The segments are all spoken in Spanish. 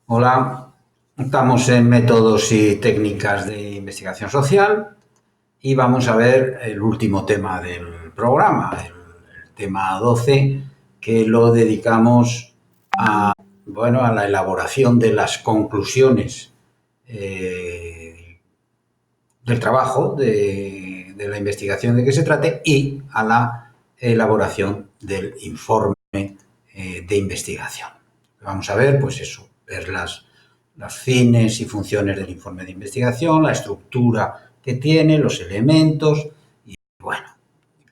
Hola, estamos en métodos y técnicas de investigación social y vamos a ver el último tema del programa, el tema 12, que lo dedicamos a la elaboración de las conclusiones del trabajo, de la investigación de que se trate y a la elaboración del informe de investigación. Vamos a ver, pues eso, ver los fines y funciones del informe de investigación, la estructura que tiene, los elementos y, bueno,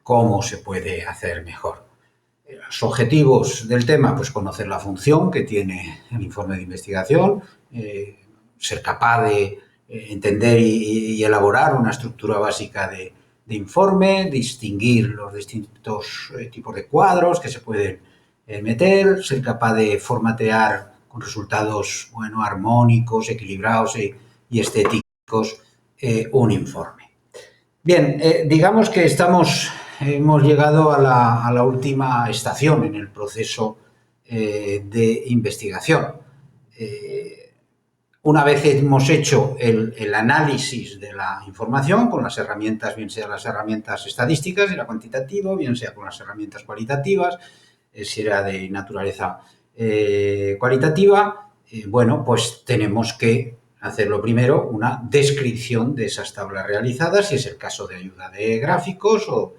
cómo se puede hacer mejor. Los objetivos del tema, pues conocer la función que tiene el informe de investigación, ser capaz de entender y elaborar una estructura básica de informe, distinguir los distintos tipos de cuadros que se pueden meter, ser capaz de formatear con resultados armónicos, equilibrados y estéticos un informe. Bien, digamos que hemos llegado a la última estación en el proceso de investigación. Una vez hemos hecho el análisis de la información con las herramientas, bien sea las herramientas estadísticas y la cuantitativa, bien sea con las herramientas cualitativas, si era de naturaleza cualitativa, bueno, pues tenemos que hacerlo primero una descripción de esas tablas realizadas, si es el caso de ayuda de gráficos o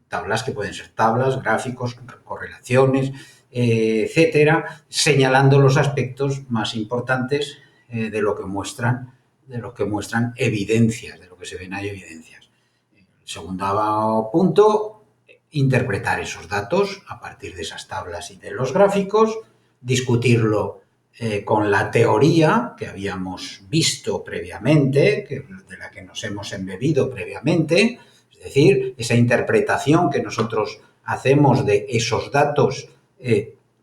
tablas que pueden ser tablas, gráficos, correlaciones, etcétera, señalando los aspectos más importantes de lo que muestran evidencias, de lo que se ven hay evidencias. El segundo punto, interpretar esos datos a partir de esas tablas y de los gráficos, discutirlo con la teoría que habíamos visto previamente, de la que nos hemos embebido previamente, es decir, esa interpretación que nosotros hacemos de esos datos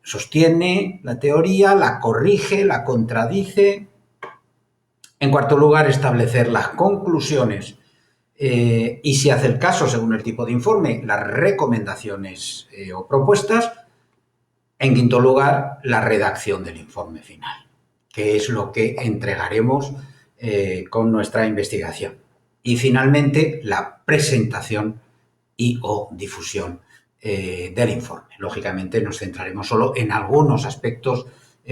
sostiene la teoría, la corrige, la contradice. En cuarto lugar, establecer las conclusiones y, si hace el caso, según el tipo de informe, las recomendaciones o propuestas. En quinto lugar, la redacción del informe final, que es lo que entregaremos con nuestra investigación. Y finalmente, la presentación y o difusión del informe. Lógicamente, nos centraremos solo en algunos aspectos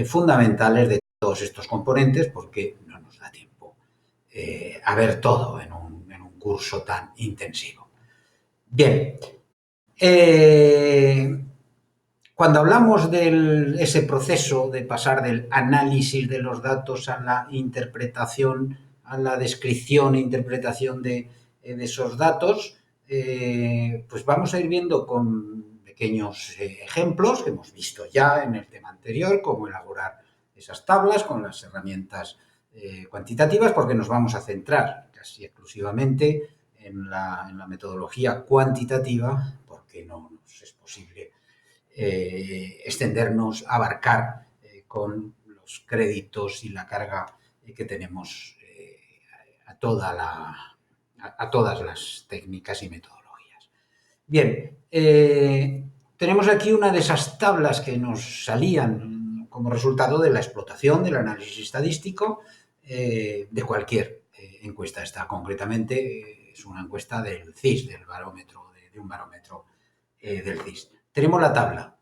fundamentales de todos estos componentes porque no nos da tiempo a ver todo en un curso tan intensivo. Bien. Cuando hablamos de ese proceso de pasar del análisis de los datos a la interpretación, a la descripción e interpretación de esos datos, pues vamos a ir viendo con pequeños ejemplos que hemos visto ya en el tema anterior, cómo elaborar esas tablas con las herramientas cuantitativas, porque nos vamos a centrar casi exclusivamente en la metodología cuantitativa, porque no nos es posible extendernos, abarcar con los créditos y la carga que tenemos a todas las técnicas y metodologías. Bien, tenemos aquí una de esas tablas que nos salían como resultado de la explotación del análisis estadístico de cualquier encuesta. Esta concretamente es una encuesta del CIS, del barómetro, de un barómetro del CIS. Tenemos la tabla.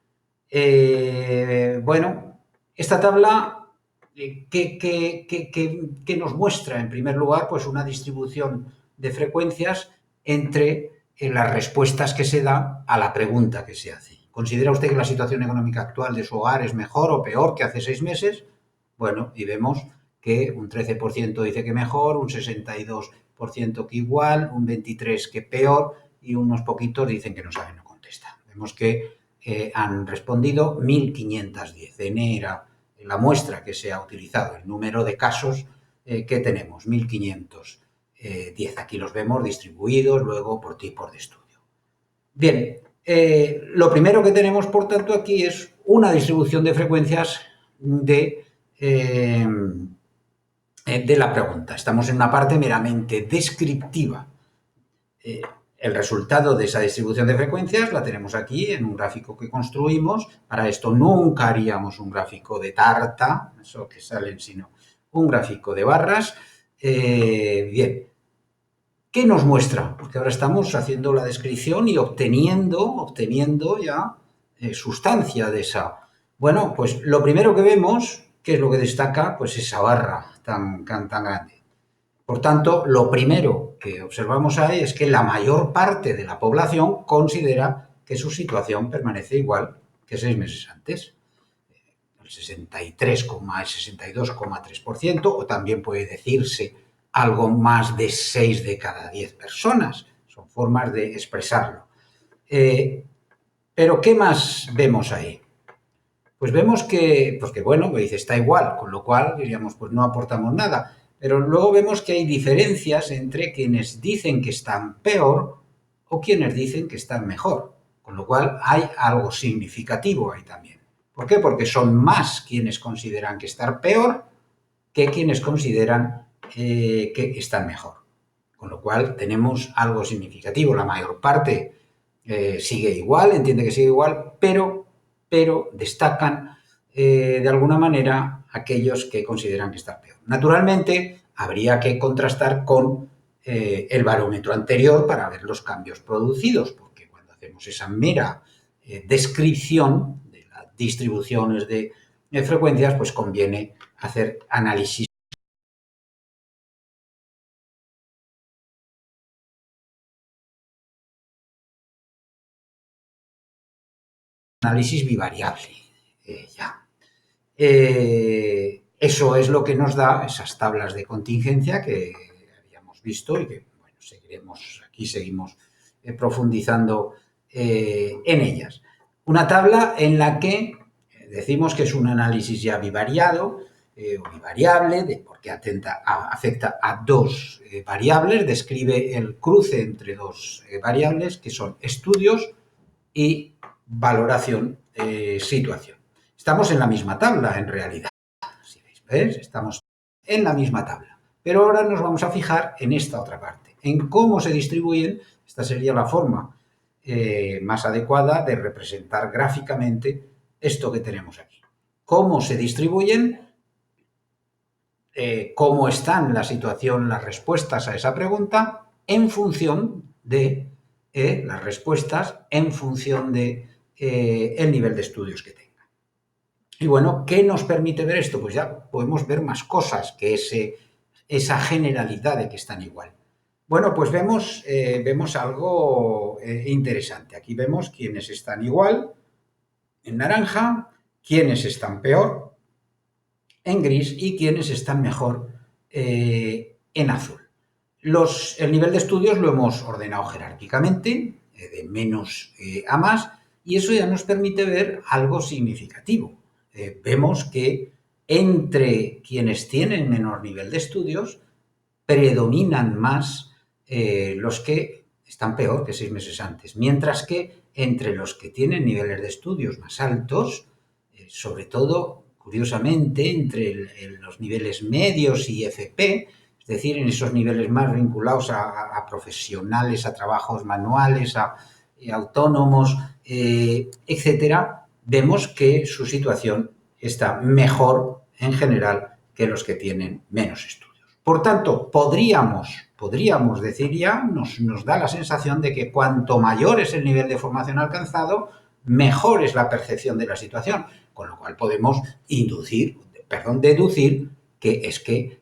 Bueno, esta tabla que nos muestra, en primer lugar, pues una distribución de frecuencias entre las respuestas que se da a la pregunta que se hace. ¿Considera usted que la situación económica actual de su hogar es mejor o peor que hace 6 meses? Bueno, y vemos que un 13% dice que mejor, un 62% que igual, un 23% que peor y unos poquitos dicen que no saben, no contestan. Vemos que han respondido 1.510. N era la muestra que se ha utilizado, el número de casos que tenemos, 1.510. Aquí los vemos distribuidos luego por tipos de estudio. Bien, lo primero que tenemos, por tanto, aquí es una distribución de frecuencias de de la pregunta. Estamos en una parte meramente descriptiva. El resultado de esa distribución de frecuencias la tenemos aquí en un gráfico que construimos. Para esto nunca haríamos un gráfico de tarta, eso que salen, sino un gráfico de barras. Bien, ¿qué nos muestra? Porque ahora estamos haciendo la descripción y obteniendo ya sustancia de esa. Bueno, pues lo primero que vemos, ¿qué es lo que destaca? Pues esa barra tan grande. Por tanto, lo primero que observamos ahí es que la mayor parte de la población considera que su situación permanece igual que 6 meses antes. El 62,3%, o también puede decirse algo más de 6 de cada 10 personas. Son formas de expresarlo. Pero, ¿qué más vemos ahí? Pues vemos que bueno, pues dice, está igual, con lo cual diríamos, pues no aportamos nada. Pero luego vemos que hay diferencias entre quienes dicen que están peor o quienes dicen que están mejor. Con lo cual hay algo significativo ahí también. ¿Por qué? Porque son más quienes consideran que están peor que quienes consideran que están mejor. Con lo cual tenemos algo significativo. La mayor parte sigue igual, entiende que sigue igual, pero destacan de alguna manera aquellos que consideran que están peor. Naturalmente, habría que contrastar con el barómetro anterior para ver los cambios producidos, porque cuando hacemos esa mera descripción de las distribuciones de frecuencias, pues conviene hacer análisis bivariable. Ya. Eso es lo que nos da esas tablas de contingencia que habíamos visto y que bueno, seguimos profundizando en ellas. Una tabla en la que decimos que es un análisis ya bivariado o bivariable, porque afecta a dos variables, describe el cruce entre dos variables que son estudios y valoración situación. Estamos en la misma tabla, en realidad. Si veis, ¿ves? Estamos en la misma tabla. Pero ahora nos vamos a fijar en esta otra parte, en cómo se distribuyen. Esta sería la forma más adecuada de representar gráficamente esto que tenemos aquí. Cómo se distribuyen, cómo están la situación, las respuestas a esa pregunta en función de las respuestas, en función de el nivel de estudios que tenga. Y bueno, ¿qué nos permite ver esto? Pues ya podemos ver más cosas que esa generalidad de que están igual. Bueno, pues vemos algo interesante. Aquí vemos quiénes están igual en naranja, quiénes están peor en gris y quiénes están mejor en azul. El nivel de estudios lo hemos ordenado jerárquicamente, de menos a más, y eso ya nos permite ver algo significativo. Vemos que entre quienes tienen menor nivel de estudios predominan más los que están peor que 6 meses antes, mientras que entre los que tienen niveles de estudios más altos, sobre todo, curiosamente, entre los niveles medios y FP, es decir, en esos niveles más vinculados a profesionales, a trabajos manuales, a autónomos, etcétera, vemos que su situación está mejor en general que los que tienen menos estudios. Por tanto, podríamos decir ya, nos da la sensación de que cuanto mayor es el nivel de formación alcanzado, mejor es la percepción de la situación, con lo cual podemos deducir que es que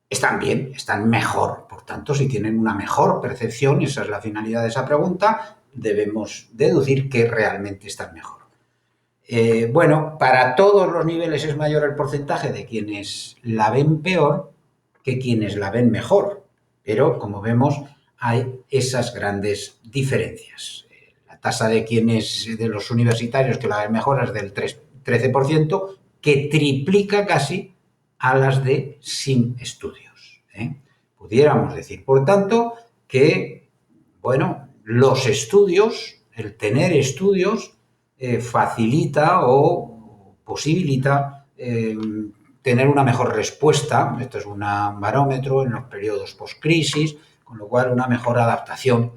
están bien, están mejor. Por tanto, si tienen una mejor percepción, y esa es la finalidad de esa pregunta, debemos deducir que realmente están mejor. Bueno, para todos los niveles es mayor el porcentaje de quienes la ven peor que quienes la ven mejor, pero como vemos hay esas grandes diferencias. La tasa de los universitarios que la ven mejor es del 13%, que triplica casi a las de sin estudios. Pudiéramos decir, por tanto, que bueno, los estudios, el tener estudios, facilita o posibilita tener una mejor respuesta, esto es un barómetro en los periodos post-crisis, con lo cual una mejor adaptación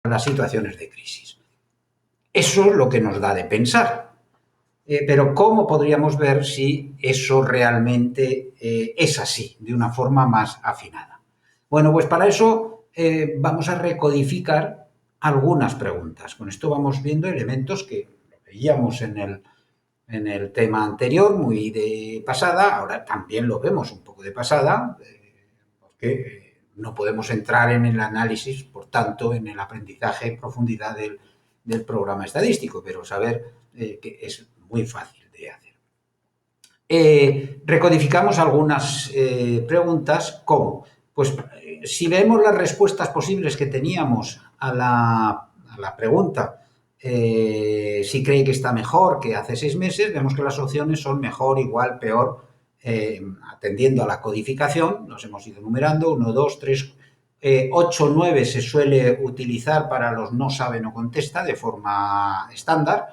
a las situaciones de crisis. Eso es lo que nos da de pensar. Pero ¿cómo podríamos ver si eso realmente es así, de una forma más afinada? Bueno, pues para eso vamos a recodificar algunas preguntas. Con esto vamos viendo elementos que veíamos en el tema anterior, muy de pasada, ahora también lo vemos un poco de pasada, porque no podemos entrar en el análisis, por tanto, en el aprendizaje en profundidad del programa estadístico, pero saber que es muy fácil de hacer. Recodificamos algunas preguntas, ¿cómo? Pues si vemos las respuestas posibles que teníamos a la pregunta si cree que está mejor que hace 6 meses, vemos que las opciones son mejor, igual, peor, atendiendo a la codificación, los hemos ido numerando, 1, 2, 3, 8, 9 se suele utilizar para los no sabe, no contesta de forma estándar.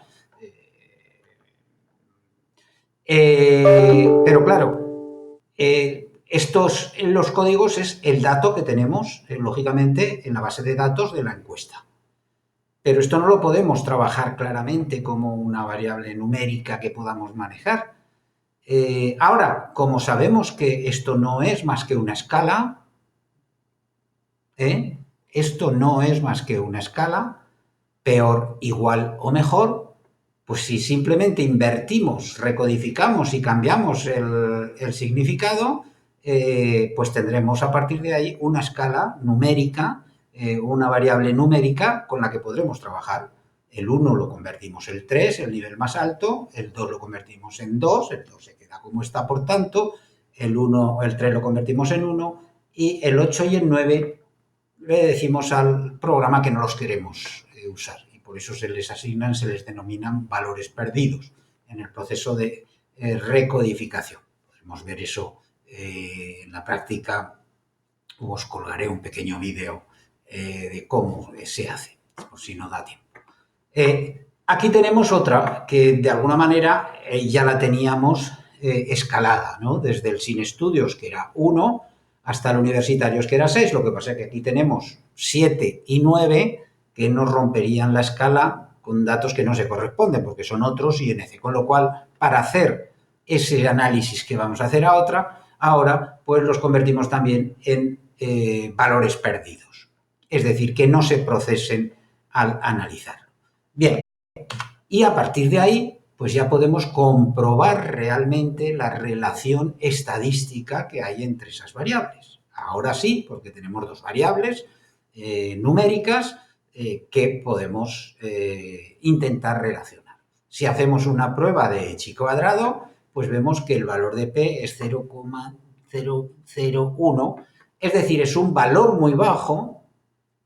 Pero claro, estos en los códigos es el dato que tenemos, lógicamente, en la base de datos de la encuesta. Pero esto no lo podemos trabajar claramente como una variable numérica que podamos manejar. Ahora, como sabemos que esto no es más que una escala, esto no es más que una escala, peor, igual o mejor, pues si simplemente invertimos, recodificamos y cambiamos el significado, pues tendremos a partir de ahí una escala numérica, una variable numérica con la que podremos trabajar. El 1 lo convertimos en 3, el nivel más alto, el 2 lo convertimos en 2, el 2 se queda como está, por tanto, el 3 lo convertimos en 1 y el 8 y el 9 le decimos al programa que no los queremos usar. Por eso se les denominan valores perdidos en el proceso de recodificación. Podemos ver eso en la práctica. Os colgaré un pequeño vídeo de cómo se hace, por si no da tiempo. Aquí tenemos otra que de alguna manera ya la teníamos escalada, ¿no? Desde el sin estudios, que era 1, hasta el universitarios, que era 6. Lo que pasa es que aquí tenemos 7 y 9 que nos romperían la escala con datos que no se corresponden, porque son otros INC. Con lo cual, para hacer ese análisis que vamos a hacer ahora, pues los convertimos también en valores perdidos. Es decir, que no se procesen al analizar. Bien, y a partir de ahí, pues ya podemos comprobar realmente la relación estadística que hay entre esas variables. Ahora sí, porque tenemos dos variables numéricas que podemos intentar relacionar. Si hacemos una prueba de chi cuadrado, pues vemos que el valor de P es 0,001, es decir, es un valor muy bajo,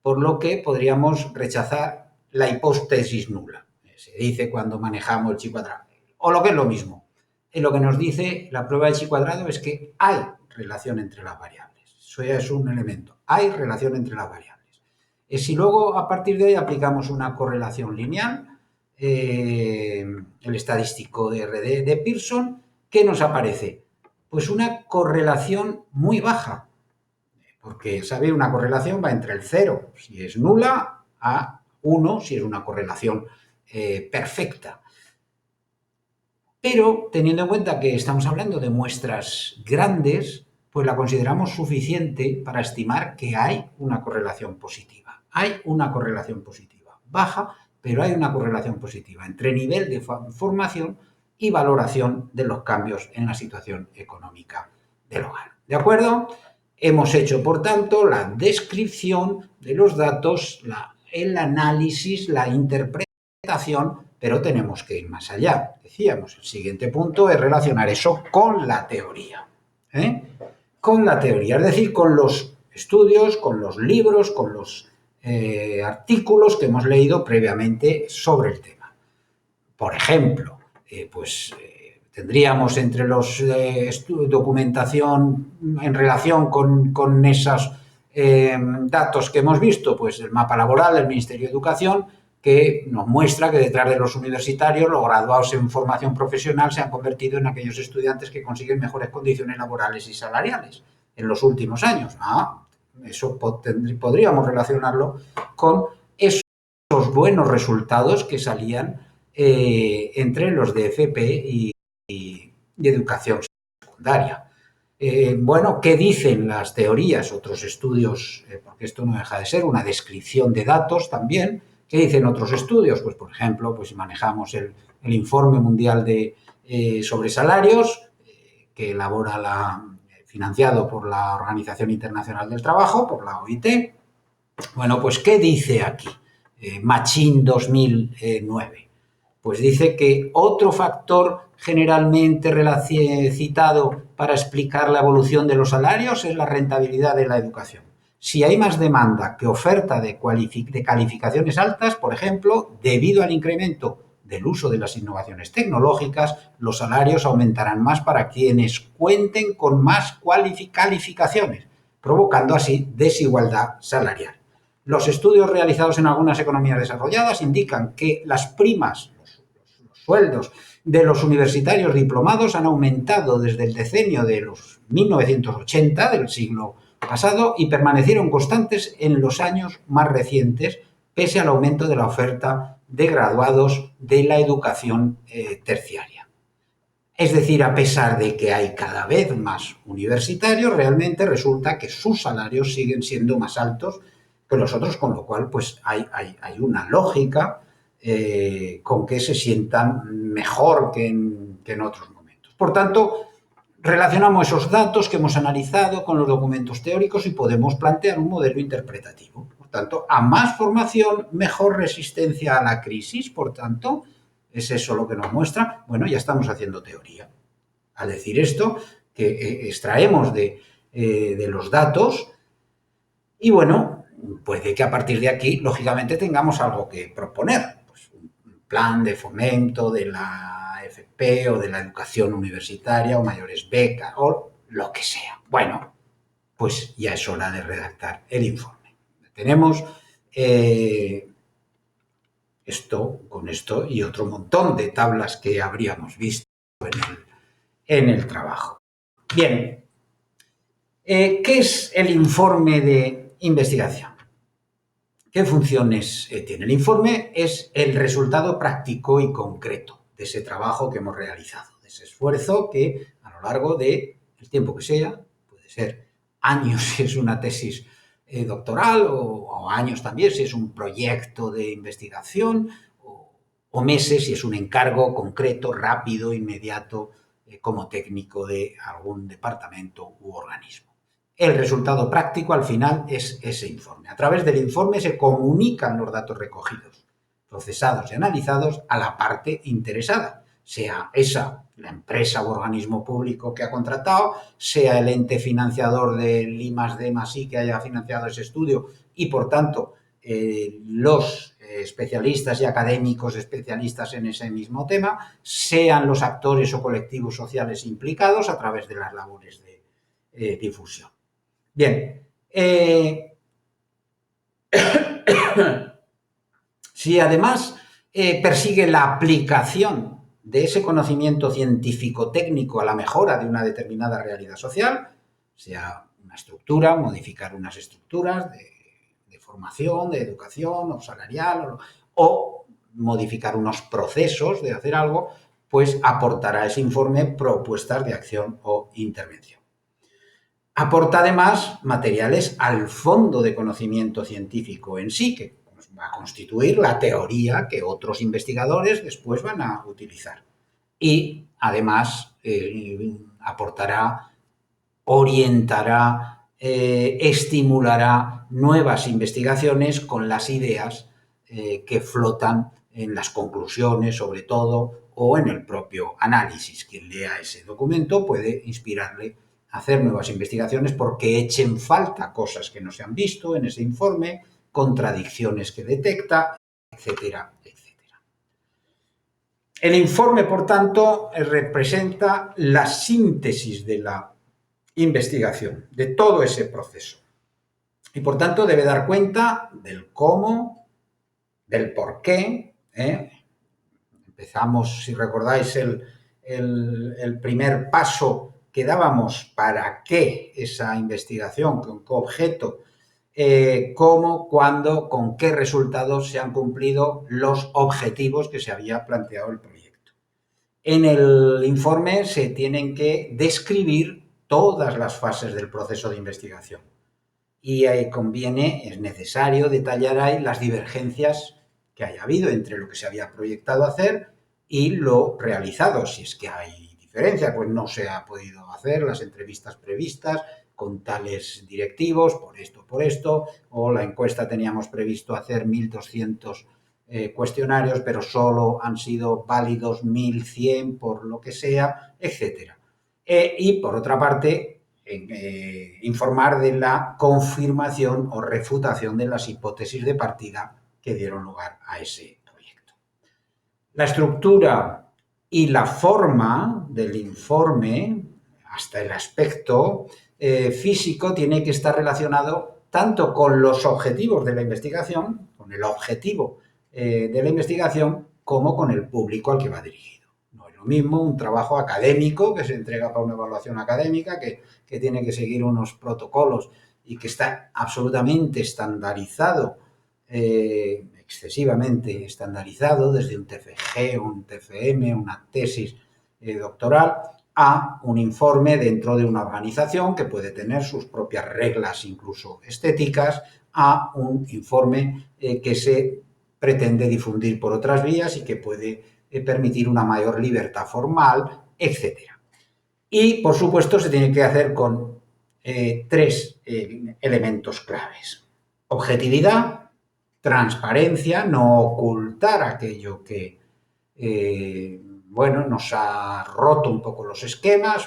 por lo que podríamos rechazar la hipótesis nula. Se dice cuando manejamos el chi cuadrado. O lo que es lo mismo. Lo que nos dice la prueba de chi cuadrado es que hay relación entre las variables. Eso ya es un elemento. Hay relación entre las variables. Si luego a partir de ahí aplicamos una correlación lineal, el estadístico de RD de Pearson, ¿qué nos aparece? Pues una correlación muy baja. Porque, ¿sabe? Una correlación va entre el 0, si es nula, a 1, si es una correlación perfecta. Pero, teniendo en cuenta que estamos hablando de muestras grandes, pues la consideramos suficiente para estimar que hay una correlación positiva. Hay una correlación positiva. Baja, pero hay una correlación positiva entre nivel de formación y valoración de los cambios en la situación económica del hogar. ¿De acuerdo? Hemos hecho, por tanto, la descripción de los datos, el análisis, la interpretación, pero tenemos que ir más allá. Decíamos, el siguiente punto es relacionar eso con la teoría. Con la teoría, es decir, con los estudios, con los libros, con los artículos que hemos leído previamente sobre el tema. Por ejemplo, tendríamos entre los documentación en relación con esos datos que hemos visto, pues el mapa laboral del Ministerio de Educación, que nos muestra que detrás de los universitarios, los graduados en formación profesional se han convertido en aquellos estudiantes que consiguen mejores condiciones laborales y salariales en los últimos años. Eso podríamos relacionarlo con esos buenos resultados que salían entre los de FP y educación secundaria. Bueno, ¿qué dicen las teorías? Otros estudios, porque esto no deja de ser una descripción de datos también. ¿Qué dicen otros estudios? Pues, por ejemplo, pues si manejamos el Informe Mundial sobre Salarios, que elabora financiado por la Organización Internacional del Trabajo, por la OIT. Bueno, pues ¿qué dice aquí? Machín 2009. Pues dice que otro factor generalmente citado para explicar la evolución de los salarios es la rentabilidad de la educación. Si hay más demanda que oferta de calificaciones altas, por ejemplo, debido al incremento del uso de las innovaciones tecnológicas, los salarios aumentarán más para quienes cuenten con más calificaciones, provocando así desigualdad salarial. Los estudios realizados en algunas economías desarrolladas indican que las primas, los sueldos de los universitarios diplomados han aumentado desde el decenio de los 1980 del siglo pasado y permanecieron constantes en los años más recientes, pese al aumento de la oferta de graduados de la educación terciaria. Es decir, a pesar de que hay cada vez más universitarios, realmente resulta que sus salarios siguen siendo más altos que los otros, con lo cual pues hay una lógica con que se sientan mejor que en otros momentos. Por tanto, relacionamos esos datos que hemos analizado con los documentos teóricos y podemos plantear un modelo interpretativo. Por tanto, a más formación, mejor resistencia a la crisis. Por tanto, ¿es eso lo que nos muestra? Bueno, ya estamos haciendo teoría. Al decir esto, que extraemos de los datos y bueno, puede que a partir de aquí, lógicamente, tengamos algo que proponer. Pues un plan de fomento de la FP o de la educación universitaria o mayores becas o lo que sea. Bueno, pues ya es hora de redactar el informe. Tenemos con esto y otro montón de tablas que habríamos visto en el trabajo. Bien, ¿qué es el informe de investigación? ¿Qué funciones tiene? El informe es el resultado práctico y concreto de ese trabajo que hemos realizado, de ese esfuerzo que a lo largo del tiempo que sea, puede ser años si es una tesis doctoral o años también si es un proyecto de investigación o meses si es un encargo concreto, rápido, inmediato como técnico de algún departamento u organismo. El resultado práctico al final es ese informe. A través del informe se comunican los datos recogidos, procesados y analizados a la parte interesada, sea esa la empresa u organismo público que ha contratado, sea el ente financiador del I+D+I que haya financiado ese estudio y, por tanto, los especialistas y académicos especialistas en ese mismo tema, sean los actores o colectivos sociales implicados a través de las labores de difusión. Bien, si además persigue la aplicación de ese conocimiento científico-técnico a la mejora de una determinada realidad social, sea una estructura, modificar unas estructuras de formación, de educación o salarial, o modificar unos procesos de hacer algo, pues aportará a ese informe propuestas de acción o intervención. Aporta además materiales al fondo de conocimiento científico en sí, que va a constituir la teoría que otros investigadores después van a utilizar. Y además aportará, orientará, estimulará nuevas investigaciones con las ideas que flotan en las conclusiones, sobre todo, o en el propio análisis. Quien lea ese documento puede inspirarle hacer nuevas investigaciones porque echen falta cosas que no se han visto en ese informe, contradicciones que detecta, etcétera, etcétera. El informe, por tanto, representa la síntesis de la investigación, de todo ese proceso. Y, por tanto, debe dar cuenta del cómo, del por qué. Empezamos, si recordáis, el primer paso que dábamos para qué esa investigación, con qué objeto, cómo, cuándo, con qué resultados se han cumplido los objetivos que se había planteado el proyecto. En el informe se tienen que describir todas las fases del proceso de investigación y conviene, es necesario detallar ahí las divergencias que haya habido entre lo que se había proyectado hacer y lo realizado. Si es que hay diferencia, pues no se ha podido hacer las entrevistas previstas con tales directivos, por esto, o la encuesta teníamos previsto hacer 1.200 cuestionarios, pero solo han sido válidos 1.100 por lo que sea, etcétera. Y por otra parte, informar de la confirmación o refutación de las hipótesis de partida que dieron lugar a ese proyecto. La estructura y la forma del informe, hasta el aspecto físico, tiene que estar relacionado tanto con los objetivos de la investigación, con el objetivo de la investigación, como con el público al que va dirigido. No es lo mismo un trabajo académico que se entrega para una evaluación académica, que tiene que seguir unos protocolos y que está absolutamente estandarizado, excesivamente estandarizado, desde un TFG, un TFM, una tesis doctoral, a un informe dentro de una organización que puede tener sus propias reglas, incluso estéticas, a un informe que se pretende difundir por otras vías y que puede permitir una mayor libertad formal, etcétera. Y, por supuesto, se tiene que hacer con tres elementos claves. Objetividad, transparencia, no ocultar aquello que, bueno, nos ha roto un poco los esquemas,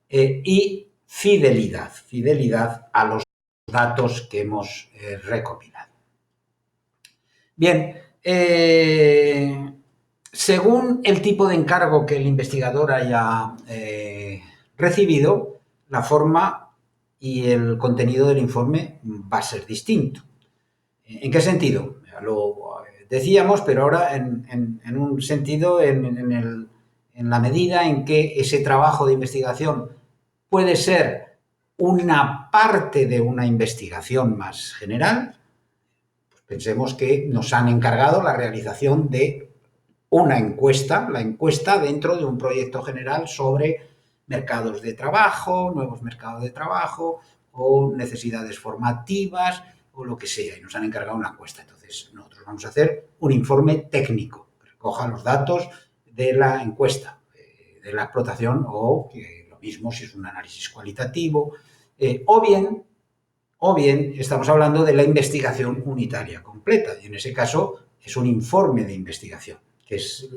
y fidelidad, fidelidad a los datos que hemos recopilado. Bien, según el tipo de encargo que el investigador haya recibido, la forma y el contenido del informe va a ser distinto. ¿En qué sentido? Ya lo decíamos, pero ahora en un sentido, en la medida en que ese trabajo de investigación puede ser una parte de una investigación más general. Pensemos que nos han encargado la realización de una encuesta, la encuesta dentro de un proyecto general sobre mercados de trabajo, nuevos mercados de trabajo o necesidades formativas o lo que sea, y nos han encargado una encuesta. Entonces, nosotros vamos a hacer un informe técnico que recoja los datos de la encuesta, de la explotación, o que lo mismo si es un análisis cualitativo, o bien estamos hablando de la investigación unitaria completa, y en ese caso es un informe de investigación, que es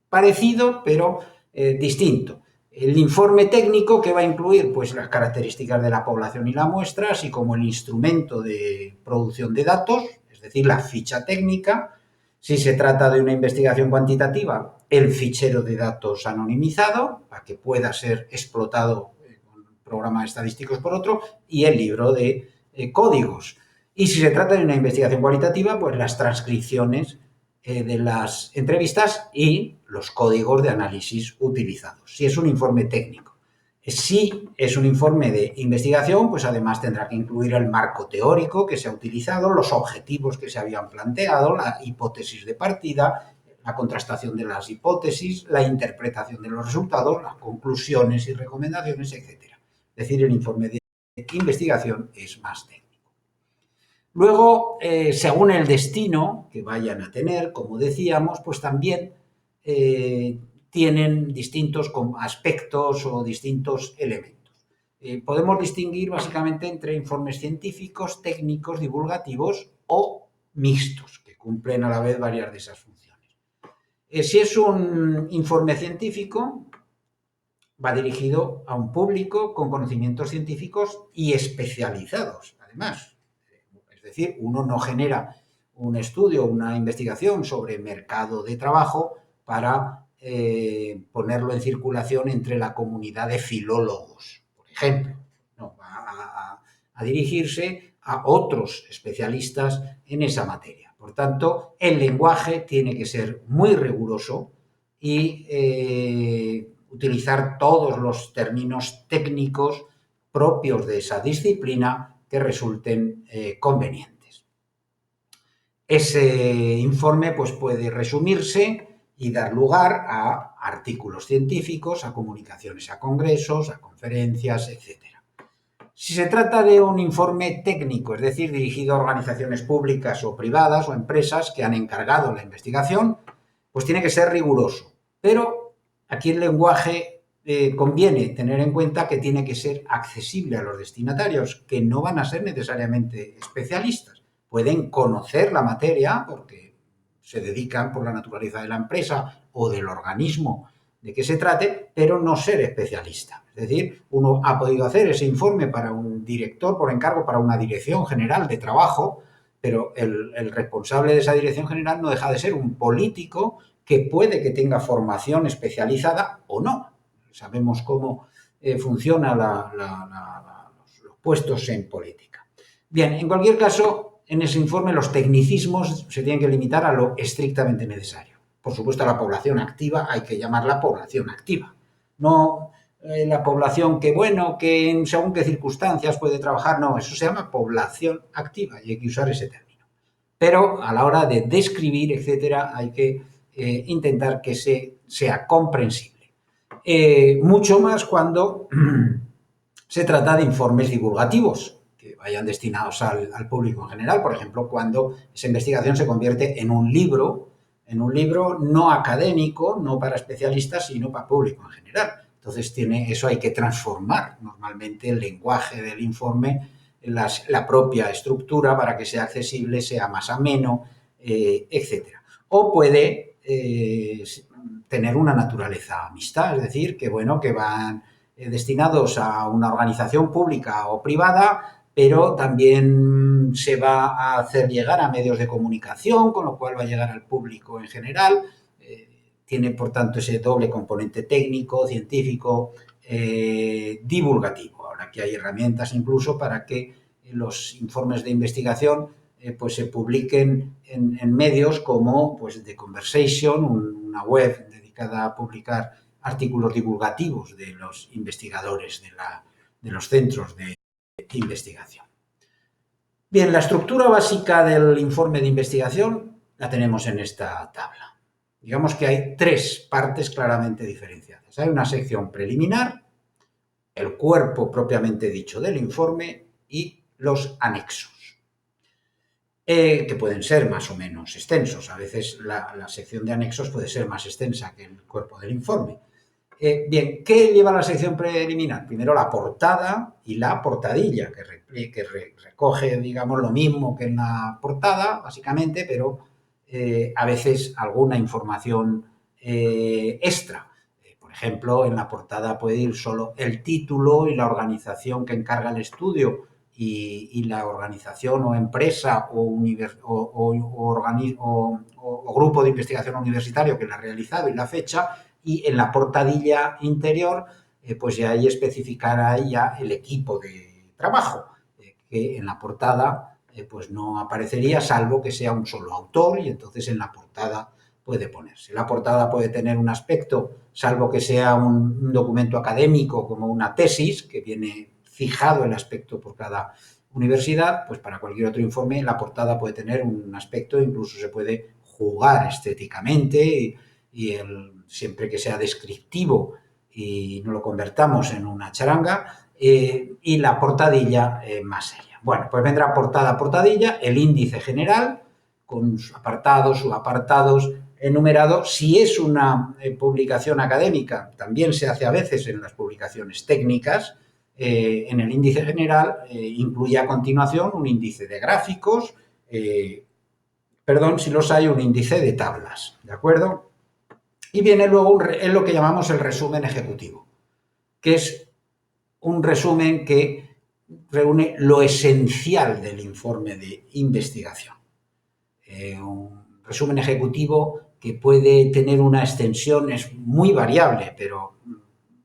parecido pero distinto. El informe técnico, que va a incluir pues las características de la población y la muestra, así como el instrumento de producción de datos, es decir, la ficha técnica. Si se trata de una investigación cuantitativa, el fichero de datos anonimizado, para que pueda ser explotado con programas estadísticos por otro, y el libro de códigos. Y si se trata de una investigación cualitativa, pues las transcripciones de las entrevistas y los códigos de análisis utilizados. Si es un informe técnico. Si es un informe de investigación, pues además tendrá que incluir el marco teórico que se ha utilizado, los objetivos que se habían planteado, la hipótesis de partida, la contrastación de las hipótesis, la interpretación de los resultados, las conclusiones y recomendaciones, etc. Es decir, el informe de investigación es más técnico. Luego, según el destino que vayan a tener, como decíamos, pues también tienen distintos aspectos o distintos elementos. Podemos distinguir básicamente entre informes científicos, técnicos, divulgativos o mixtos, que cumplen a la vez varias de esas funciones. Si es un informe científico, va dirigido a un público con conocimientos científicos y especializados, además. Es decir, uno no genera un estudio, una investigación sobre mercado de trabajo para ponerlo en circulación entre la comunidad de filólogos, por ejemplo. No, va a dirigirse a otros especialistas en esa materia. Por tanto, el lenguaje tiene que ser muy riguroso y utilizar todos los términos técnicos propios de esa disciplina que resulten convenientes. Ese informe pues, puede resumirse y dar lugar a artículos científicos, a comunicaciones a congresos, a conferencias, etc. Si se trata de un informe técnico, es decir, dirigido a organizaciones públicas o privadas o empresas que han encargado la investigación, pues tiene que ser riguroso. Pero aquí el lenguaje conviene tener en cuenta que tiene que ser accesible a los destinatarios, que no van a ser necesariamente especialistas. Pueden conocer la materia porque se dedican por la naturaleza de la empresa o del organismo de qué se trate, pero no ser especialista. Es decir, uno ha podido hacer ese informe para un director por encargo, para una dirección general de trabajo, pero el responsable de esa dirección general no deja de ser un político que puede que tenga formación especializada o no. Sabemos cómo funcionan los puestos en política. Bien, en cualquier caso, en ese informe los tecnicismos se tienen que limitar a lo estrictamente necesario. Por supuesto, a la población activa hay que llamarla población activa. No la población que, bueno, que en según qué circunstancias puede trabajar, no, eso se llama población activa y hay que usar ese término. Pero a la hora de describir, etcétera, hay que intentar que sea comprensible. Mucho más cuando se trata de informes divulgativos que vayan destinados al público en general. Por ejemplo, cuando esa investigación se convierte en un libro no académico, no para especialistas, sino para público en general. Entonces, eso hay que transformar normalmente el lenguaje del informe, la propia estructura para que sea accesible, sea más ameno, etc. O puede tener una naturaleza mixta, es decir, que bueno, que van destinados a una organización pública o privada, pero también se va a hacer llegar a medios de comunicación, con lo cual va a llegar al público en general. Tiene, por tanto, ese doble componente técnico, científico, divulgativo. Ahora que hay herramientas incluso para que los informes de investigación pues se publiquen en medios como pues, The Conversation, una web dedicada a publicar artículos divulgativos de los investigadores de los centros de investigación. Bien, la estructura básica del informe de investigación la tenemos en esta tabla. Digamos que hay tres partes claramente diferenciadas. Hay una sección preliminar, el cuerpo propiamente dicho del informe y los anexos, que pueden ser más o menos extensos. A veces la sección de anexos puede ser más extensa que el cuerpo del informe. Bien, ¿qué lleva la sección preliminar? Primero la portada y la portadilla, que recoge, digamos, lo mismo que en la portada, básicamente, pero a veces alguna información extra. Por ejemplo, en la portada puede ir solo el título y la organización que encarga el estudio y la organización o empresa o grupo de investigación universitario que la ha realizado y la fecha, y en la portadilla interior pues ya ahí especificará ya el equipo de trabajo, que en la portada pues no aparecería salvo que sea un solo autor y entonces en la portada puede ponerse. La portada puede tener un aspecto, salvo que sea un documento académico como una tesis, que viene fijado el aspecto por cada universidad, pues para cualquier otro informe la portada puede tener un aspecto, incluso se puede jugar estéticamente y siempre que sea descriptivo y no lo convertamos en una charanga, y la portadilla más seria. Bueno, pues vendrá portada, portadilla, el índice general con sus apartados, subapartados, enumerado. Si es una publicación académica, también se hace a veces en las publicaciones técnicas. En el índice general incluye a continuación un índice de gráficos, si los hay, un índice de tablas, ¿de acuerdo? Y viene luego en lo que llamamos el resumen ejecutivo, que es un resumen que reúne lo esencial del informe de investigación. Un resumen ejecutivo que puede tener una extensión, es muy variable, pero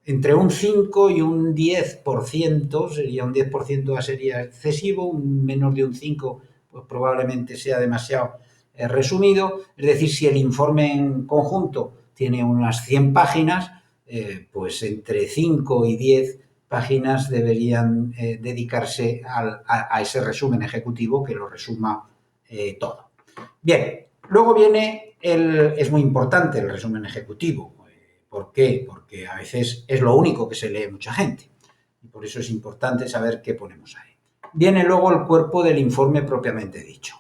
entre un 5 y un 10%, sería un 10% sería excesivo, menos de un 5 pues probablemente sea demasiado resumido. Es decir, si el informe en conjunto tiene unas 100 páginas, pues entre 5 y 10 páginas deberían dedicarse a ese resumen ejecutivo que lo resuma todo. Bien, luego viene es muy importante el resumen ejecutivo. ¿Por qué? Porque a veces es lo único que se lee mucha gente. Y por eso es importante saber qué ponemos ahí. Viene luego el cuerpo del informe propiamente dicho,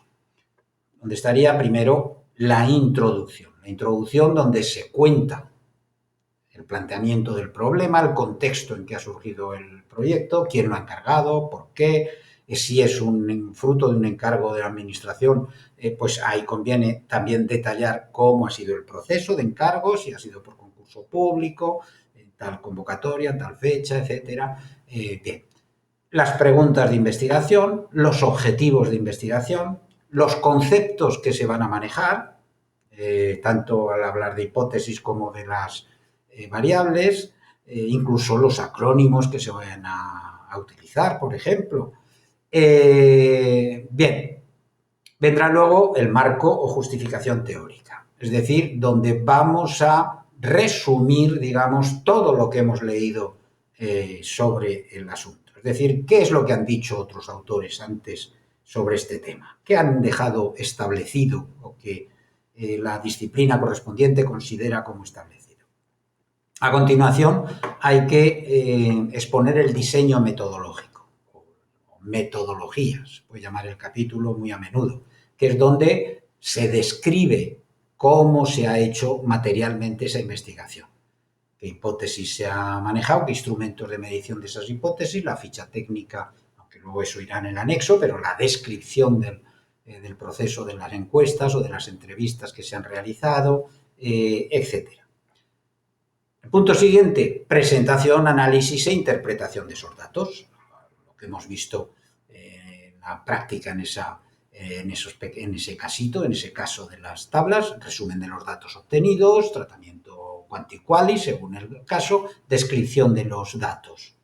donde estaría primero la introducción. La introducción donde se cuenta el planteamiento del problema, el contexto en que ha surgido el proyecto, quién lo ha encargado, por qué, si es un fruto de un encargo de la administración, pues ahí conviene también detallar cómo ha sido el proceso de encargo, si ha sido por concurso público, tal convocatoria, tal fecha, etcétera. Bien. Las preguntas de investigación, los objetivos de investigación, los conceptos que se van a manejar, tanto al hablar de hipótesis como de las variables, incluso los acrónimos que se vayan a utilizar, por ejemplo. Bien, vendrá luego el marco o justificación teórica, es decir, donde vamos a resumir, digamos, todo lo que hemos leído sobre el asunto. Es decir, qué es lo que han dicho otros autores antes sobre este tema, qué han dejado establecido o que la disciplina correspondiente considera como establecido. A continuación, hay que exponer el diseño metodológico, o metodologías, voy a llamar el capítulo muy a menudo, que es donde se describe cómo se ha hecho materialmente esa investigación, qué hipótesis se ha manejado, qué instrumentos de medición de esas hipótesis, la ficha técnica, aunque luego eso irá en el anexo, pero la descripción del proceso de las encuestas o de las entrevistas que se han realizado, etcétera. El punto siguiente, presentación, análisis e interpretación de esos datos, lo que hemos visto en la práctica en ese casito, en ese caso de las tablas, resumen de los datos obtenidos, tratamiento quanti-quali según el caso, descripción de los datos.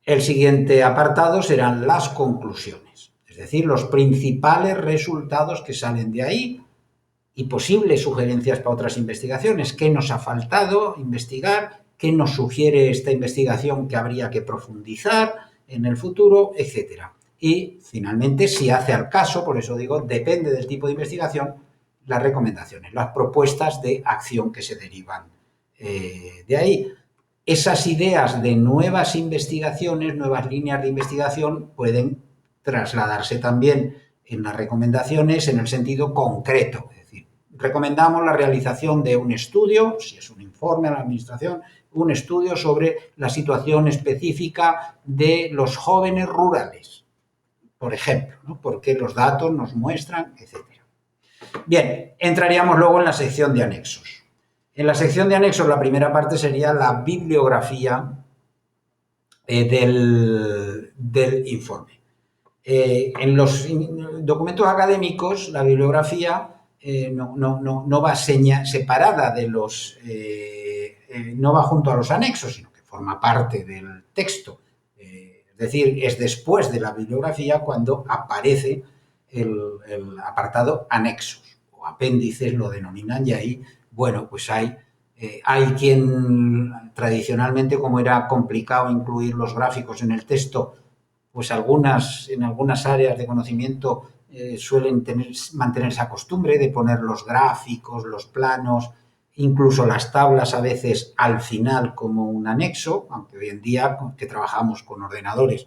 El siguiente apartado serán las conclusiones, es decir, los principales resultados que salen de ahí y posibles sugerencias para otras investigaciones. ¿Qué nos ha faltado investigar? ¿Qué nos sugiere esta investigación que habría que profundizar en el futuro? Etcétera. Y, finalmente, si hace al caso, por eso digo, depende del tipo de investigación, las recomendaciones, las propuestas de acción que se derivan de ahí. Esas ideas de nuevas investigaciones, nuevas líneas de investigación, pueden trasladarse también en las recomendaciones en el sentido concreto. Es decir, recomendamos la realización de un estudio, si es un informe a la administración, un estudio sobre la situación específica de los jóvenes rurales, por ejemplo, ¿no? Porque los datos nos muestran, etc. Bien, entraríamos luego en la sección de anexos. En la sección de anexos, la primera parte sería la bibliografía del informe. En los documentos académicos, la bibliografía no va separada de los... no va junto a los anexos, sino que forma parte del texto. Es decir, es después de la bibliografía cuando aparece el apartado anexos o apéndices, lo denominan, y ahí, bueno, pues hay quien tradicionalmente, como era complicado incluir los gráficos en el texto, pues en algunas áreas de conocimiento suelen mantener esa costumbre de poner los gráficos, los planos, incluso las tablas a veces al final como un anexo, aunque hoy en día que trabajamos con ordenadores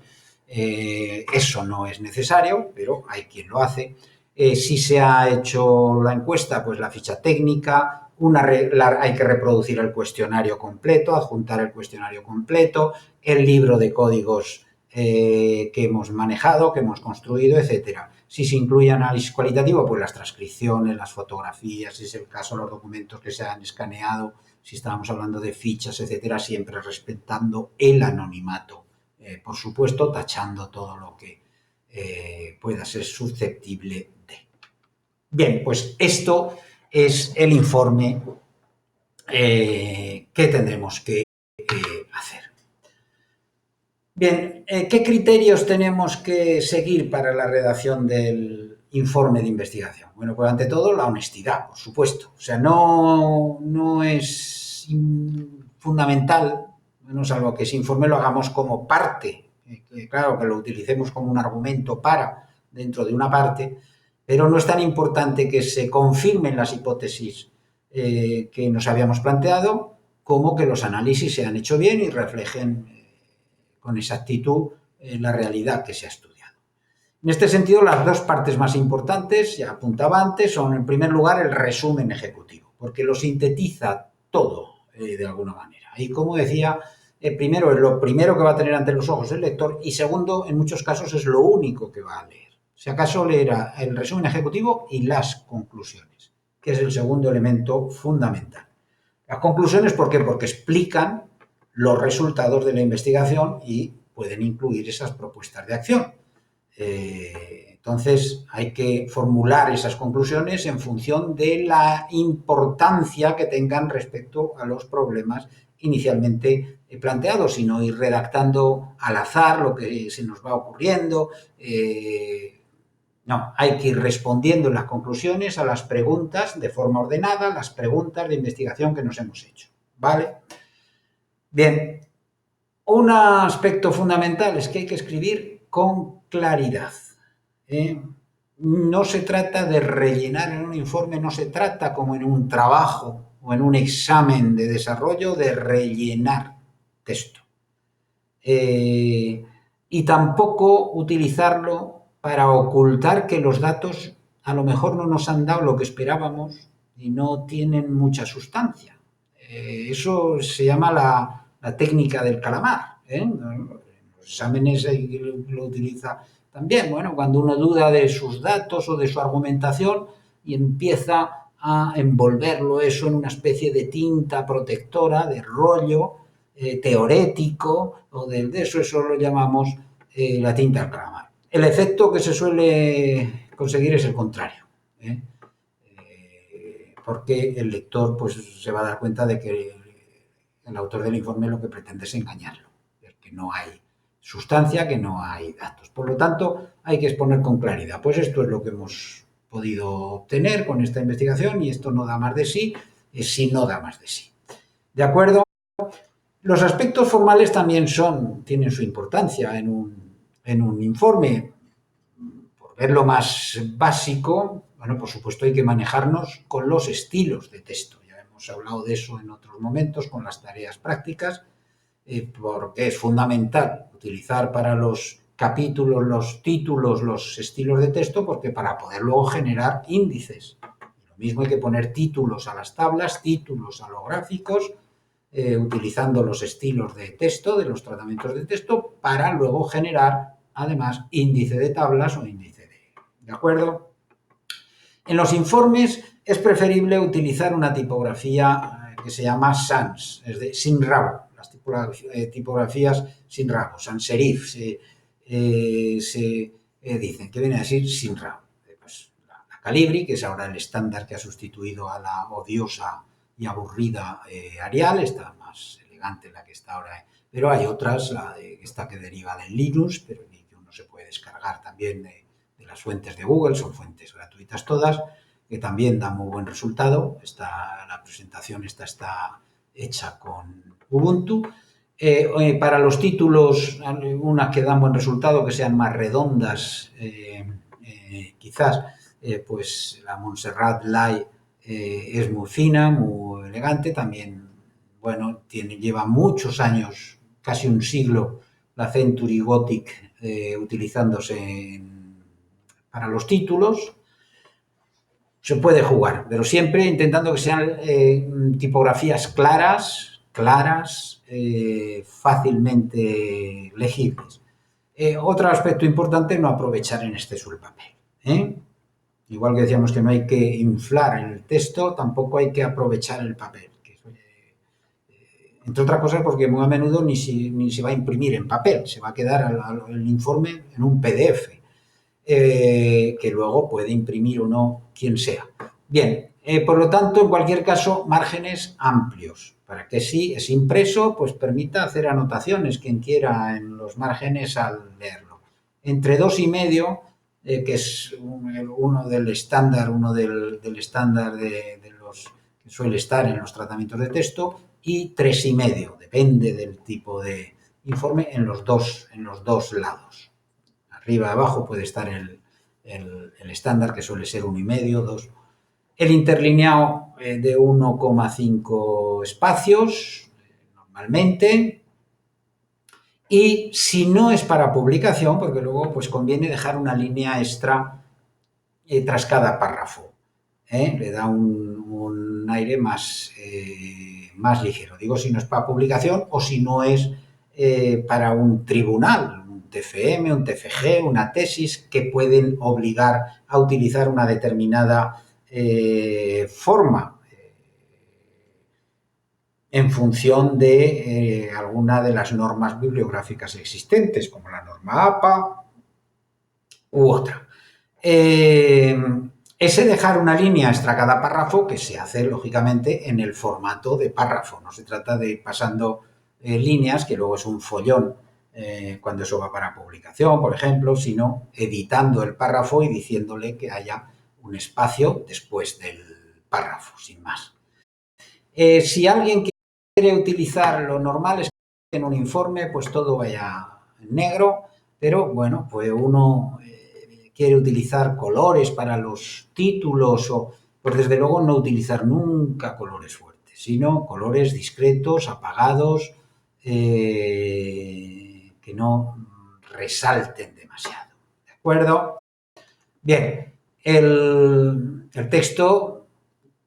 eso no es necesario, pero hay quien lo hace. Si se ha hecho la encuesta, pues la ficha técnica, hay que reproducir el cuestionario completo, adjuntar el cuestionario completo, el libro de códigos que hemos manejado, que hemos construido, etcétera. Si se incluye análisis cualitativo, pues las transcripciones, las fotografías, si es el caso, los documentos que se han escaneado, si estábamos hablando de fichas, etcétera, siempre respetando el anonimato. Por supuesto, tachando todo lo que pueda ser susceptible de. Bien, pues esto es el informe que tendremos que Bien, ¿qué criterios tenemos que seguir para la redacción del informe de investigación? Bueno, pues ante todo la honestidad, por supuesto. O sea, no es fundamental, no salvo que ese informe lo hagamos como parte, claro, que lo utilicemos como un argumento para dentro de una parte, pero no es tan importante que se confirmen las hipótesis que nos habíamos planteado como que los análisis se han hecho bien y reflejen con exactitud la realidad que se ha estudiado. En este sentido, las dos partes más importantes, ya apuntaba antes, son en primer lugar el resumen ejecutivo, porque lo sintetiza todo de alguna manera. Y como decía, primero es lo primero que va a tener ante los ojos el lector y segundo, en muchos casos, es lo único que va a leer. Si acaso leerá el resumen ejecutivo y las conclusiones, que es el segundo elemento fundamental. Las conclusiones, ¿por qué? Porque explican los resultados de la investigación y pueden incluir esas propuestas de acción. Entonces, hay que formular esas conclusiones en función de la importancia que tengan respecto a los problemas inicialmente planteados, y no ir redactando al azar lo que se nos va ocurriendo. No, hay que ir respondiendo en las conclusiones a las preguntas de forma ordenada, las preguntas de investigación que nos hemos hecho. ¿Vale? Bien, un aspecto fundamental es que hay que escribir con claridad. No se trata de rellenar en un informe, no se trata como en un trabajo o en un examen de desarrollo de rellenar texto. Y tampoco utilizarlo para ocultar que los datos a lo mejor no nos han dado lo que esperábamos y no tienen mucha sustancia. Eso se llama la técnica del calamar. Los exámenes lo utiliza también. Bueno, cuando uno duda de sus datos o de su argumentación y empieza a envolverlo eso en una especie de tinta protectora, de rollo teorético, o de eso lo llamamos la tinta al calamar. El efecto que se suele conseguir es el contrario. Porque el lector pues, se va a dar cuenta de que el autor del informe lo que pretende es engañarlo, que no hay sustancia, que no hay datos. Por lo tanto, hay que exponer con claridad. Pues esto es lo que hemos podido obtener con esta investigación y esto no da más de sí, si no da más de sí. ¿De acuerdo? Los aspectos formales también tienen su importancia en un informe. Por ver lo más básico, bueno, por supuesto hay que manejarnos con los estilos de texto. Ya hemos hablado de eso en otros momentos con las tareas prácticas, porque es fundamental utilizar para los capítulos, los títulos, los estilos de texto, porque para poder luego generar índices. Lo mismo hay que poner títulos a las tablas, títulos a los gráficos, utilizando los estilos de texto, de los tratamientos de texto, para luego generar, además, índice de tablas o índice ¿de acuerdo? En los informes es preferible utilizar una tipografía que se llama sans, es de sin rabo, las tipografías sin rabo, sans serif, se dicen, que viene a decir sin rabo. Pues, la Calibri, que es ahora el estándar que ha sustituido a la odiosa y aburrida Arial, está más elegante la que está ahora, pero hay otras, esta que deriva del Linux, pero que uno se puede descargar también de las fuentes de Google, son fuentes gratuitas todas, que también dan muy buen resultado. La presentación está hecha con Ubuntu. Para los títulos, unas que dan buen resultado, que sean más redondas, quizás, pues la Montserrat Lai es muy fina, muy elegante, también, bueno, lleva muchos años, casi un siglo, la Century Gothic utilizándose para los títulos. Se puede jugar, pero siempre intentando que sean tipografías claras, fácilmente legibles. Otro aspecto importante, no aprovechar en exceso el papel. Igual que decíamos que no hay que inflar el texto, tampoco hay que aprovechar el papel. Entre otras cosas porque muy a menudo ni se va a imprimir en papel, se va a quedar el informe en un PDF. Que luego puede imprimir o no quien sea. Bien, Por lo tanto, en cualquier caso, márgenes amplios, para que si es impreso, pues permita hacer anotaciones quien quiera en los márgenes al leerlo. Entre 2,5, que es uno del estándar, del estándar de los que suele estar en los tratamientos de texto, y 3,5, depende del tipo de informe, en los dos lados. Arriba y abajo puede estar el estándar, que suele ser 1,5, 2. El interlineado de 1,5 espacios, normalmente. Y si no es para publicación, porque luego pues conviene dejar una línea extra tras cada párrafo. Le da un aire más ligero. Digo si no es para publicación o si no es para un tribunal, un TFM, un TFG, una tesis, que pueden obligar a utilizar una determinada forma en función de alguna de las normas bibliográficas existentes, como la norma APA u otra. Ese dejar una línea extra cada párrafo, que se hace lógicamente en el formato de párrafo. No se trata de pasando líneas, que luego es un follón cuando eso va para publicación, por ejemplo, sino editando el párrafo y diciéndole que haya un espacio después del párrafo, sin más. Si alguien quiere utilizar, lo normal es que en un informe pues todo vaya en negro, pero bueno, pues uno quiere utilizar colores para los títulos, o pues desde luego no utilizar nunca colores fuertes, sino colores discretos, apagados, que no resalten demasiado. ¿De acuerdo? Bien, el texto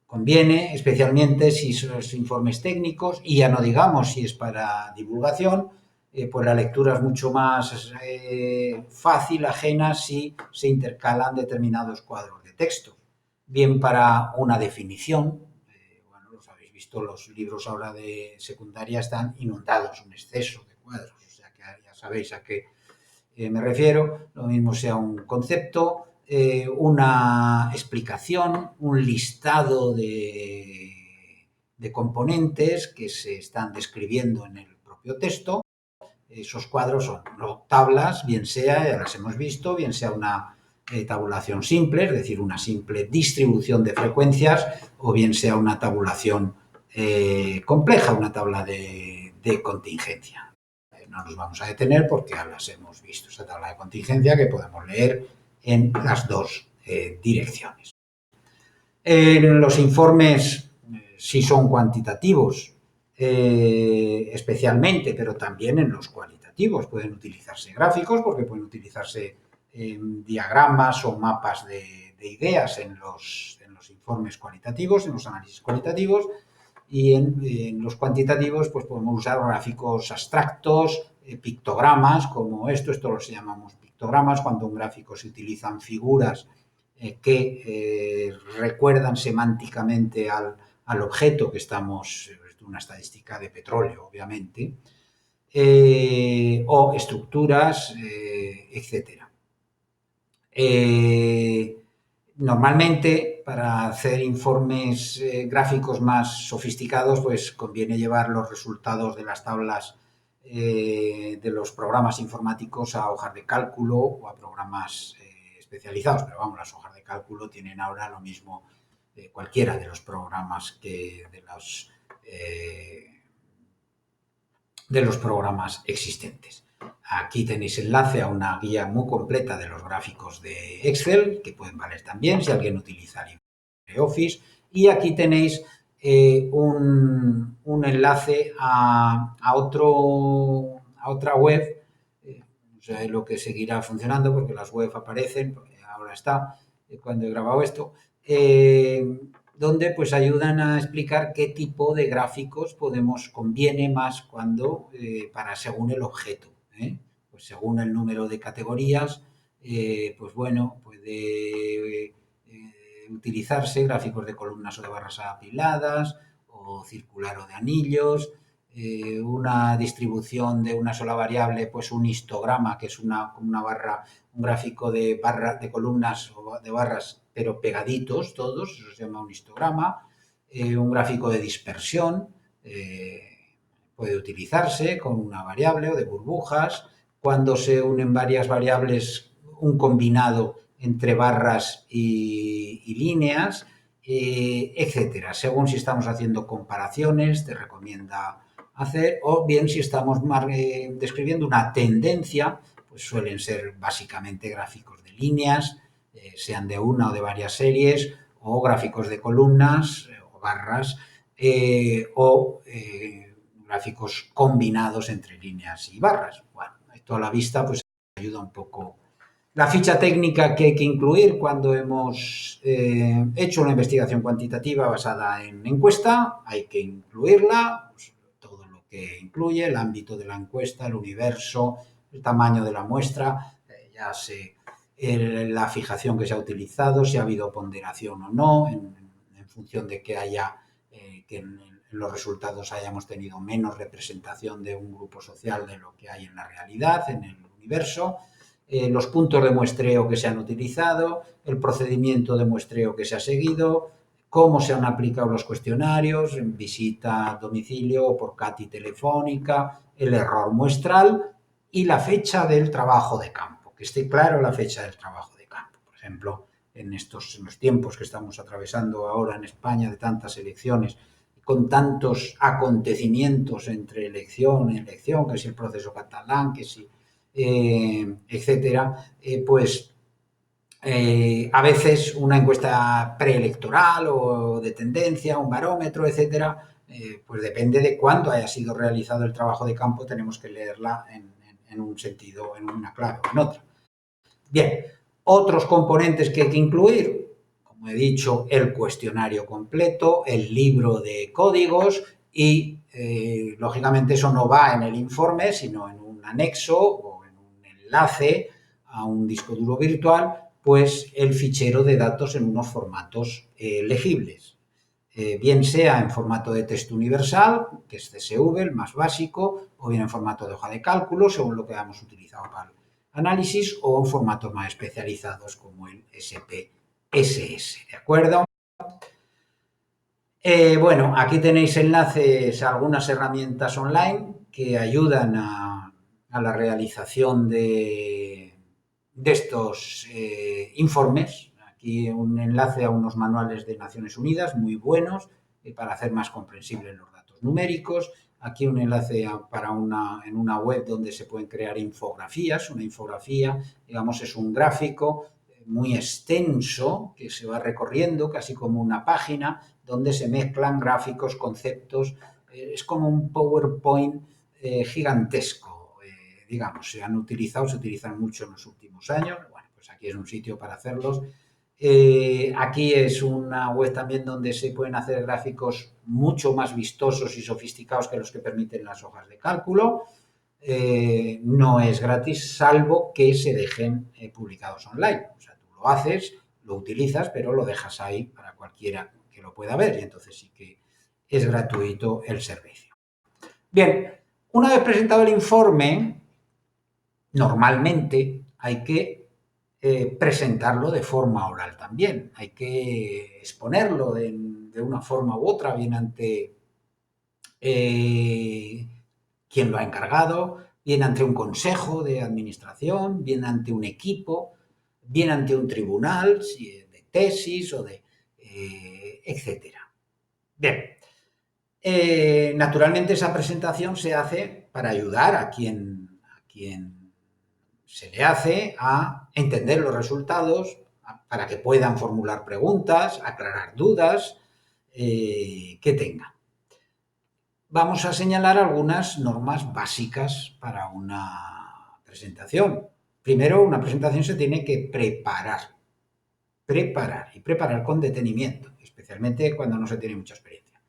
conviene, especialmente si son informes técnicos, y ya no digamos si es para divulgación, pues la lectura es mucho más fácil, ajena, si se intercalan determinados cuadros de texto. Bien para una definición, bueno, los habéis visto, los libros ahora de secundaria están inundados, un exceso de cuadros, o sea que ya sabéis a qué me refiero. Lo mismo sea un concepto, una explicación, un listado de componentes que se están describiendo en el propio texto. Esos cuadros son tablas, bien sea, ya las hemos visto, bien sea una tabulación simple, es decir, una simple distribución de frecuencias, o bien sea una tabulación compleja, una tabla de contingencia. No nos vamos a detener porque ya las hemos visto, esa tabla de contingencia que podemos leer en las dos direcciones. En los informes, sí son cuantitativos, especialmente, pero también en los cualitativos. Pueden utilizarse gráficos, porque pueden utilizarse diagramas o mapas de ideas en los informes cualitativos, en los análisis cualitativos, y en los cuantitativos pues podemos usar gráficos abstractos, pictogramas como esto los llamamos pictogramas, cuando en un gráfico se utilizan figuras que recuerdan semánticamente al objeto que estamos, una estadística de petróleo, obviamente, o estructuras, etc. Normalmente, para hacer informes gráficos más sofisticados, pues conviene llevar los resultados de las tablas de los programas informáticos a hojas de cálculo o a programas especializados. Pero vamos, las hojas de cálculo tienen ahora lo mismo cualquiera de los programas de los programas existentes. Aquí tenéis enlace a una guía muy completa de los gráficos de Excel, que pueden valer también si alguien utiliza LibreOffice. Y aquí tenéis un enlace a otra web. No sé lo que seguirá funcionando, porque las webs aparecen, porque ahora está, cuando he grabado esto, donde pues ayudan a explicar qué tipo de gráficos conviene más para según el objeto. Pues según el número de categorías, pues bueno, puede utilizarse gráficos de columnas o de barras apiladas, o circular o de anillos, una distribución de una sola variable, pues un histograma, que es una barra, un gráfico de columnas o de barras, pero pegaditos todos, eso se llama un histograma. Un gráfico de dispersión puede utilizarse con una variable o de burbujas. Cuando se unen varias variables, un combinado entre barras y líneas, etcétera. Según si estamos haciendo comparaciones, te recomienda hacer, o bien si estamos describiendo una tendencia, pues suelen ser básicamente gráficos de líneas, sean de una o de varias series, o gráficos de columnas o barras, o gráficos combinados entre líneas y barras. Bueno, esto a la vista pues ayuda un poco. La ficha técnica que hay que incluir cuando hemos hecho una investigación cuantitativa basada en encuesta, hay que incluirla, pues, todo lo que incluye, el ámbito de la encuesta, el universo, el tamaño de la muestra, ya sé la fijación que se ha utilizado, si ha habido ponderación o no, en función de que haya, que en los resultados hayamos tenido menos representación de un grupo social de lo que hay en la realidad, en el universo. Los puntos de muestreo que se han utilizado, el procedimiento de muestreo que se ha seguido, cómo se han aplicado los cuestionarios, en visita a domicilio o por CATI telefónica, el error muestral y la fecha del trabajo de campo, que esté claro la fecha del trabajo de campo. Por ejemplo, en los tiempos que estamos atravesando ahora en España de tantas elecciones, con tantos acontecimientos entre elección y elección, que si el proceso catalán, que si etcétera, pues a veces una encuesta preelectoral o de tendencia, un barómetro, etcétera, pues depende de cuándo haya sido realizado el trabajo de campo, tenemos que leerla en un sentido, en una clave o en otra. Bien, otros componentes que hay que incluir, como he dicho, el cuestionario completo, el libro de códigos y, lógicamente, eso no va en el informe, sino en un anexo o en un enlace a un disco duro virtual, pues el fichero de datos en unos formatos legibles. Bien sea en formato de texto universal, que es CSV, el más básico, o bien en formato de hoja de cálculo, según lo que hayamos utilizado para el análisis, o en formatos más especializados como el SPSS, ¿de acuerdo? Bueno, aquí tenéis enlaces a algunas herramientas online que ayudan a la realización de estos informes. Aquí un enlace a unos manuales de Naciones Unidas muy buenos para hacer más comprensibles los datos numéricos. Aquí un enlace en una web donde se pueden crear infografías. Una infografía, digamos, es un gráfico muy extenso que se va recorriendo casi como una página donde se mezclan gráficos, conceptos. Es como un PowerPoint gigantesco, digamos. Se utilizan mucho en los últimos años. Bueno, pues aquí es un sitio para hacerlos. Aquí es una web también donde se pueden hacer gráficos mucho más vistosos y sofisticados que los que permiten las hojas de cálculo. No es gratis, salvo que se dejen publicados online. O sea, tú lo haces, lo utilizas, pero lo dejas ahí para cualquiera que lo pueda ver y entonces sí que es gratuito el servicio. Bien, una vez presentado el informe, normalmente hay que presentarlo de forma oral también. Hay que exponerlo de una forma u otra, bien ante quien lo ha encargado, bien ante un consejo de administración, bien ante un equipo, bien ante un tribunal de tesis o de etcétera. Bien, naturalmente esa presentación se hace para ayudar a quien se le hace a entender los resultados, para que puedan formular preguntas, aclarar dudas que tengan. Vamos a señalar algunas normas básicas para una presentación. Primero, una presentación se tiene que preparar y preparar con detenimiento, especialmente cuando no se tiene mucha experiencia.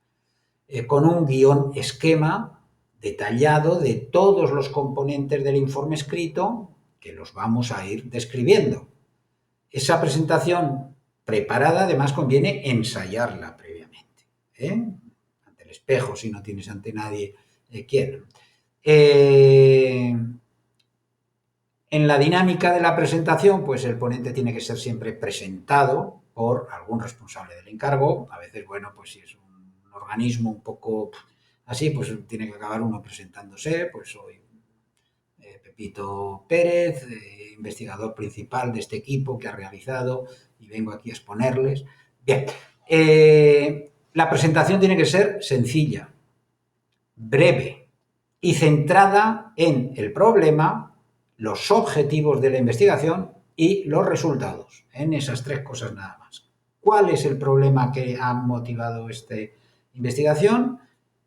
Con un guión esquema detallado de todos los componentes del informe escrito que los vamos a ir describiendo. Esa presentación preparada, además, conviene ensayarla previamente, ante el espejo, si no tienes ante nadie quieren. En la dinámica de la presentación, pues el ponente tiene que ser siempre presentado por algún responsable del encargo. A veces, bueno, pues si es un organismo un poco así, pues tiene que acabar uno presentándose. Pues soy Pepito Pérez, investigador principal de este equipo que ha realizado, y vengo aquí a exponerles. Bien, la presentación tiene que ser sencilla, breve y centrada en el problema, los objetivos de la investigación y los resultados. En esas tres cosas nada más. ¿Cuál es el problema que ha motivado esta investigación?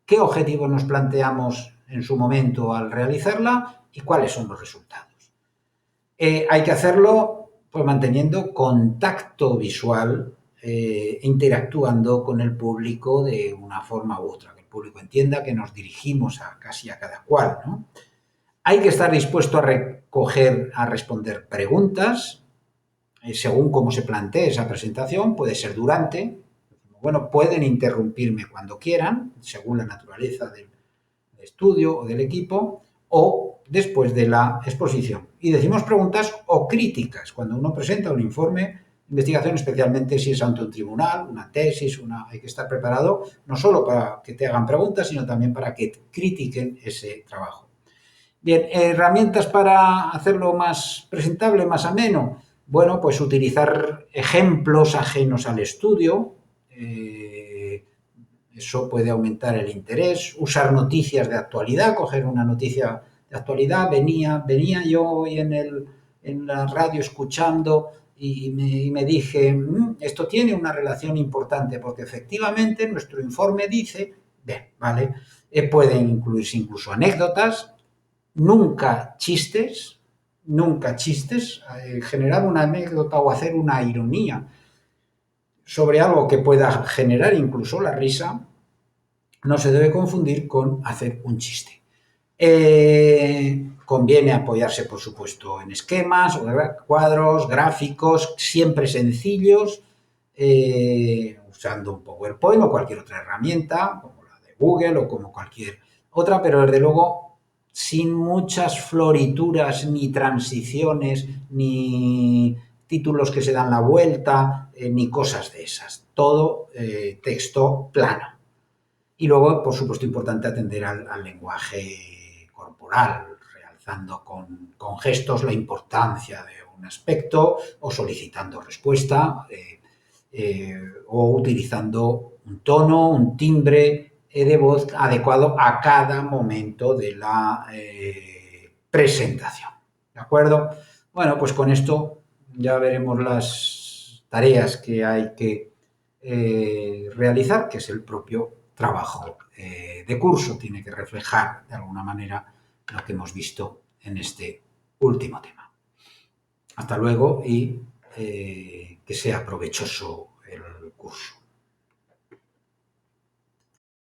¿Qué objetivos nos planteamos en su momento al realizarla? ¿Y cuáles son los resultados? Hay que hacerlo pues manteniendo contacto visual, interactuando con el público de una forma u otra, que el público entienda que nos dirigimos casi a cada cual, ¿no? Hay que estar dispuesto a responder preguntas, según cómo se plantee esa presentación. Puede ser durante, bueno, pueden interrumpirme cuando quieran, según la naturaleza del estudio o del equipo, o después de la exposición. Y decimos preguntas o críticas cuando uno presenta un informe de investigación, especialmente si es ante un tribunal, una tesis, hay que estar preparado no solo para que te hagan preguntas, sino también para que critiquen ese trabajo. Bien, herramientas para hacerlo más presentable, más ameno. Bueno, pues utilizar ejemplos ajenos al estudio. Eso puede aumentar el interés. Usar noticias de actualidad, coger una noticia de actualidad. Venía yo hoy en la radio escuchando y me dije, esto tiene una relación importante porque efectivamente nuestro informe dice, bien, vale, pueden incluirse incluso anécdotas, nunca chistes, generar una anécdota o hacer una ironía sobre algo que pueda generar incluso la risa, no se debe confundir con hacer un chiste. Conviene apoyarse, por supuesto, en esquemas, cuadros, gráficos, siempre sencillos, usando un PowerPoint o cualquier otra herramienta, como la de Google o como cualquier otra, pero desde luego sin muchas florituras, ni transiciones, ni títulos que se dan la vuelta, ni cosas de esas. Todo texto plano. Y luego, por supuesto, importante atender al lenguaje corporal, realzando con gestos la importancia de un aspecto o solicitando respuesta o utilizando un tono, un timbre de voz adecuado a cada momento de la presentación. ¿De acuerdo? Bueno, pues con esto ya veremos las tareas que hay que realizar, que es el propio trabajo de curso. Tiene que reflejar de alguna manera lo que hemos visto en este último tema. Hasta luego y que sea provechoso el curso.